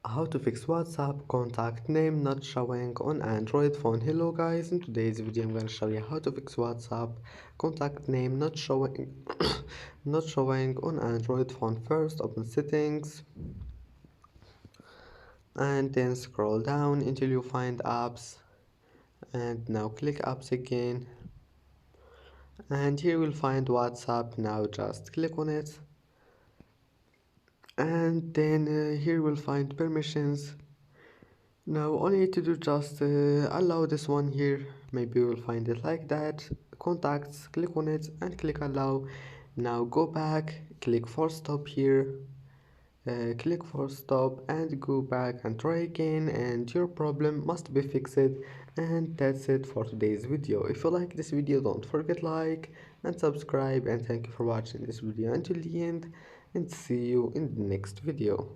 How to fix WhatsApp contact name not showing on Android phone. Hello guys, in today's video I'm going to show you how to fix WhatsApp contact name not showing not showing on Android phone. First open settings and then scroll down until you find apps, and now click apps again, and here you will find WhatsApp. Now just click on it, and then here you will find permissions. Now all you need to do just allow this one here. Maybe you will find it like that. Contacts, click on it and click allow. Now go back, click for stop here. Click for stop and go back and try again, and your problem must be fixed. And that's it for today's video. If you like this video, don't forget like and subscribe, and thank you for watching this video until the end, and see you in the next video.